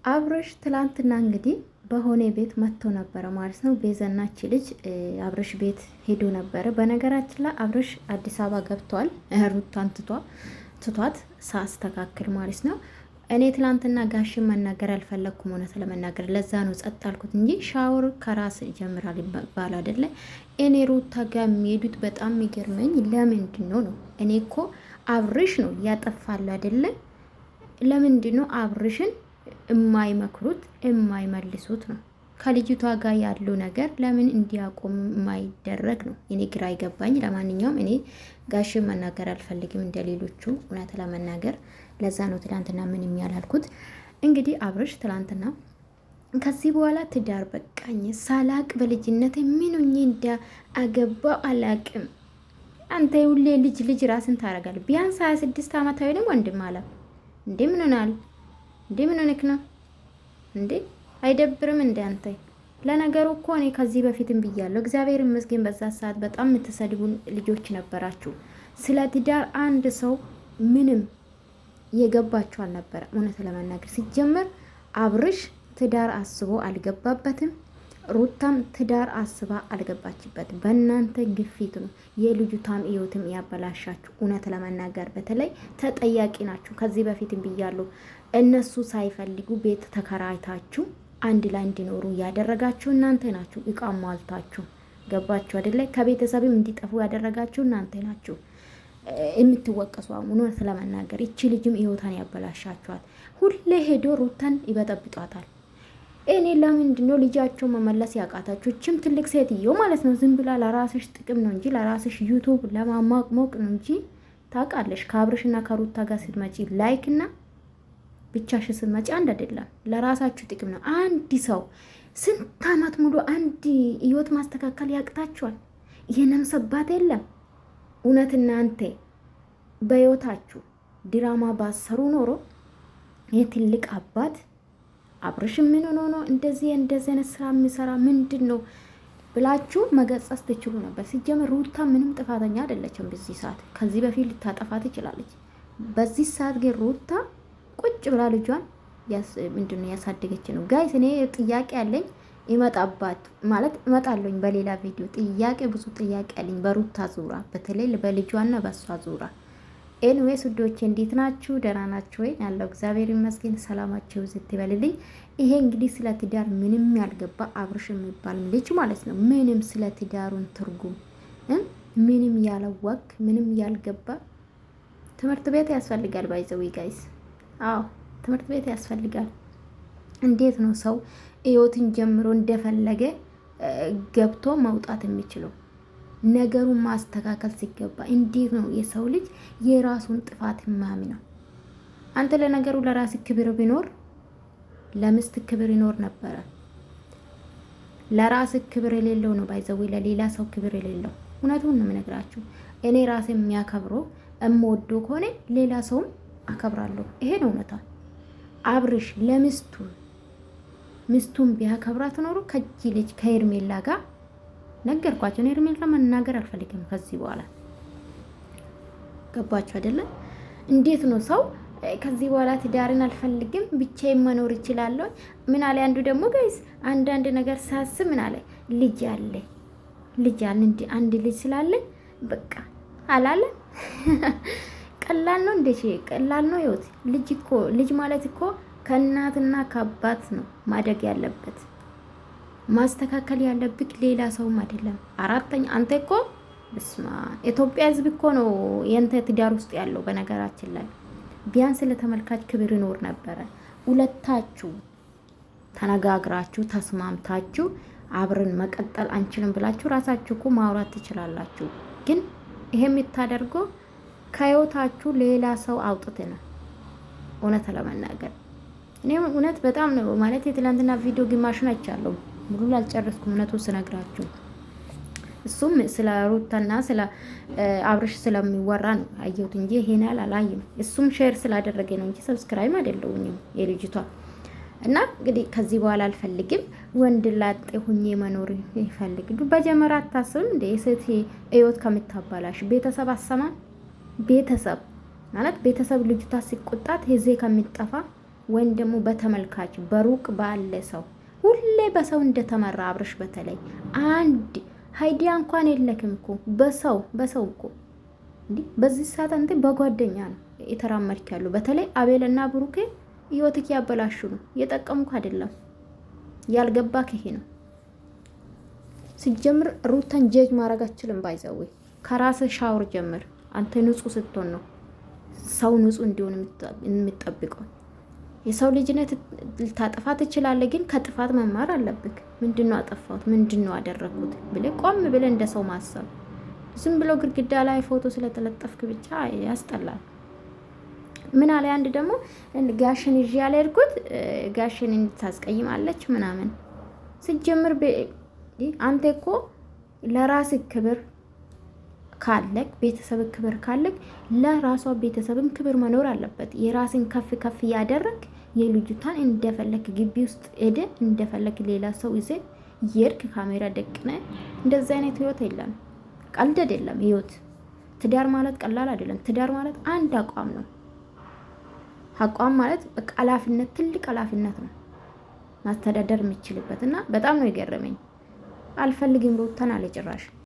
አብርሽ ትላንትና እንግዲህ በሆነ ቤት መጥቶ ነበረ ማለት ነው። ቤዛናች ልጅ አብርሽ ቤት ሄዶ ነበረ። በነገራችን ላይ አብርሽ አዲስ አበባ ገብቷል። ሩታን ትቷት ሳስተካክል ማለት ነው። እኔ ትላንትና ጋሽን መናገር አልፈለግኩም፣ እውነት ለመናገር ለዛ ነው ጸጥ አልኩት እንጂ ሻወር ከራስ ይጀምራል ይባል አይደለ? እኔ ሩታ ጋር የሚሄዱት በጣም የሚገርመኝ ለምንድን ነው? እኔ እኮ አብርሽ ነው ያጠፋሉ አይደለ? ለምንድን ነው አብርሽን የማይመክሩት የማይመልሱት ነው? ከልጅቷ ጋር ያለው ነገር ለምን እንዲያቆም የማይደረግ ነው? እኔ ግራ አይገባኝ። ለማንኛውም እኔ ጋሽን መናገር አልፈልግም እንደሌሎቹ እውነት ለመናገር ለዛ ነው ትላንትና ምን ያላልኩት። እንግዲህ አብርሽ ትላንትና ከዚህ በኋላ ትዳር በቃኝ ሳላቅ በልጅነት ምንኝ እንደ አገባው አላቅም። አንተ ሁሌ ልጅ ራስን ታረጋለህ። ቢያንስ 26 ዓመታዊ ነው ወንድም አለ እንዴ? ምን ሆናል እንዴ? ምን ሆነክ ነው እንዴ? አይደብርም እንዴ አንተ? ለነገሩ እኮ እኔ ከዚህ በፊትም ብያለሁ። እግዚአብሔር ይመስገን በዛ ሰዓት በጣም የምትሰድቡን ልጆች ነበራችሁ። ስለ ትዳር አንድ ሰው ምንም የገባችሁ አልነበረ። እውነት ለመናገር ሲጀመር አብርሽ ትዳር አስቦ አልገባበትም። ሩታም ትዳር አስባ አልገባችበትም። በእናንተ ግፊት ነው የልጅቷም ህይወትም ያበላሻችሁ። እውነት ለመናገር በተለይ ተጠያቂ ናችሁ። ከዚህ በፊትም ብያለሁ። እነሱ ሳይፈልጉ ቤት ተከራይታችሁ አንድ ላይ እንዲኖሩ ያደረጋችሁ እናንተ ናችሁ። እቃ ሟልታችሁ ገባችሁ አይደለ? ከቤተሰብም እንዲጠፉ ያደረጋችሁ እናንተ ናችሁ የምትወቀሱ። እውነት ለመናገር እቺ ልጅም ህይወታን ያበላሻችኋል። ሁሌ ሄዶ ሩታን ይበጠብጧታል። እኔ ለምንድን ነው ልጃቸው መመለስ ያቃታችሁ? እችም ትልቅ ሴትዮ ማለት ነው። ዝም ብላ ለራስሽ ጥቅም ነው እንጂ ለራስሽ ዩቱብ ለማማቅሞቅ ነው እንጂ ታውቃለሽ። ከአብርሽና ከሩታ ጋር ስትመጪ ላይክ እና ብቻሽ ስትመጪ አንድ አይደለም። ለራሳችሁ ጥቅም ነው። አንድ ሰው ስንት አመት ሙሉ አንድ ህይወት ማስተካከል ያቅታችኋል። ይሄንም ሰባት የለም። እውነት እናንተ በህይወታችሁ ድራማ ባሰሩ ኖሮ የትልቅ አባት አብርሽ ምን ሆኖ ነው እንደዚህ አይነት ስራ የሚሰራ ምንድን ነው ብላችሁ መገጸስ ትችሉ ነበር። ሲጀምር ሩታ ምንም ጥፋተኛ አይደለችም በዚህ ሰዓት። ከዚህ በፊት ልታጠፋ ትችላለች። በዚህ ሰዓት ግን ሩታ ቁጭ ብላ ልጇን ምንድነው ያሳደገች ነው። ጋይስ እኔ ጥያቄ አለኝ። ይመጣባት ማለት እመጣለሁኝ በሌላ ቪዲዮ። ጥያቄ ብዙ ጥያቄ አለኝ በሩታ ዙራ፣ በተለይ በልጇና በሷ ዙራ። ኤንዌስ ውዶቼ እንዴት ናችሁ? ደህና ናችሁ ወይ? ያለው እግዚአብሔር ይመስገን። ሰላማችሁ ይብዛ ይበልልኝ። ይሄ እንግዲህ ስለ ትዳር ምንም ያልገባ አብርሽ የሚባል ልጅ ማለት ነው። ምንም ስለ ትዳሩን ትርጉም ምንም ያላወቅ ምንም ያልገባ ትምህርት ቤት ያስፈልጋል። ባይዘው ጋይስ፣ አዎ ትምህርት ቤት ያስፈልጋል። እንዴት ነው ሰው ህይወትን ጀምሮ እንደፈለገ ገብቶ መውጣት የሚችለው? ነገሩን ማስተካከል ሲገባ እንዴት ነው የሰው ልጅ የራሱን ጥፋት ነው? አንተ ለነገሩ ለራስ ክብር ቢኖር ለምስት ክብር ይኖር ነበረ። ለራስ ክብር የሌለው ነው ባይዘው ለሌላ ሰው ክብር የሌለው። እውነቱን ነው የምነግራችሁ። እኔ ራሴ የሚያከብረው እምወደው ከሆነ ሌላ ሰውም አከብራለሁ። ይሄ ነው እውነታ። አብርሽ ሚስቱን ቢያከብራት ኖሮ ከጂ ልጅ ከሄርሜላ ጋር ነገርኳቸው። ሄርሜላ መናገር አልፈልግም ከዚህ በኋላ ገባችሁ አይደለ? እንዴት ነው ሰው ከዚህ በኋላ ትዳርን አልፈልግም ብቻዬን መኖር እችላለሁ። ምን አለ አንዱ ደግሞ ጋይስ፣ አንዳንድ ነገር ሳስብ ምን አለ ልጅ አለ እንዴ? አንድ ልጅ ስላለ በቃ አላለ። ቀላል ነው እንዴ? ቀላል ነው ህይወት። ልጅ ማለት እኮ ከእናትና ከአባት ነው ማደግ ያለበት። ማስተካከል ያለብክ ሌላ ሰውም አይደለም። አራተኛ አንተ እኮ በስማ ኢትዮጵያ ህዝብ እኮ ነው የንተ ትዳር ውስጥ ያለው። በነገራችን ላይ ቢያንስ ለተመልካች ክብር ይኖር ነበረ። ሁለታችሁ ተነጋግራችሁ ተስማምታችሁ አብረን መቀጠል አንችልም ብላችሁ ራሳችሁ እኮ ማውራት ትችላላችሁ። ግን ይሄ የምታደርገው ከህይወታችሁ ሌላ ሰው አውጥተ ነው። እውነት ለመናገር እኔ እውነት በጣም ነው ማለት የትላንትና ቪዲዮ ግማሹን አይቻለሁ። ሙሉ አልጨረስኩም እውነቱን ስነግራችሁ። እሱም ስለ ሩታና ስለ አብርሽ ስለሚወራ ነው አየሁት እንጂ ይሄን አላየም። እሱም ሼር ስላደረገ ነው እንጂ ሰብስክራይብ አይደለሁኝም የልጅቷ። እና እንግዲህ ከዚህ በኋላ አልፈልግም። ወንድ ላጤ ሁኜ መኖር ይፈልግ። በጀመራ አታስብም እንደ የሴት ህይወት ከምታባላሽ ቤተሰብ አሰማን። ቤተሰብ ማለት ቤተሰብ ልጅቷ ሲቆጣት ሄዜ ከሚጠፋ ወይም ደግሞ በተመልካች በሩቅ ባለ ሰው ሁሌ በሰው እንደተመራ አብርሽ በተለይ አንድ አይዲያ እንኳን የለክም እኮ በሰው እኮ እንዲህ በዚህ ሰዓት አንተ በጓደኛ ነው የተራመድክ ያሉ። በተለይ አቤልና ብሩኬ ህይወትክ ያበላሹ ነው፣ እየጠቀሙክ አይደለም። ያልገባክ ይሄ ነው። ሲጀምር ሩታን ጀጅ ማድረግ አትችልም። ባይዘው ከራስህ ሻወር ጀምር። አንተ ንጹህ ስትሆን ነው ሰው ንጹህ እንዲሆን የምትጠብቀው። የሰው ልጅነት ልታጠፋ ትችላለህ፣ ግን ከጥፋት መማር አለብክ። ምንድነው አጠፋሁት፣ ምንድነው አደረኩት ብለህ ቆም ብለህ እንደ ሰው ማሰብ። ዝም ብሎ ግድግዳ ላይ ፎቶ ስለተለጠፍክ ብቻ ያስጠላል። ምን አለ አንድ ደግሞ ጋሽን ይዤ ያልሄድኩት ጋሽን እንድታስቀይማለች ምናምን። ሲጀምር አንተ እኮ ለራስህ ክብር ካለክ ቤተሰብ ክብር ካለክ ለራሷ ቤተሰብም ክብር መኖር አለበት። የራስን ከፍ ከፍ ያደረክ የልጅቷን እንደፈለክ ግቢ ውስጥ ሄደ እንደፈለክ ሌላ ሰው ይዘ የርክ ካሜራ ደቅነ። እንደዚህ አይነት ህይወት የለም፣ ቀልድ አይደለም ህይወት። ትዳር ማለት ቀላል አይደለም። ትዳር ማለት አንድ አቋም ነው። አቋም ማለት በቃ ኃላፊነት፣ ትልቅ ኃላፊነት ነው ማስተዳደር የሚችልበት። እና በጣም ነው የገረመኝ። አልፈልግም ሩታን አለ ጭራሽ።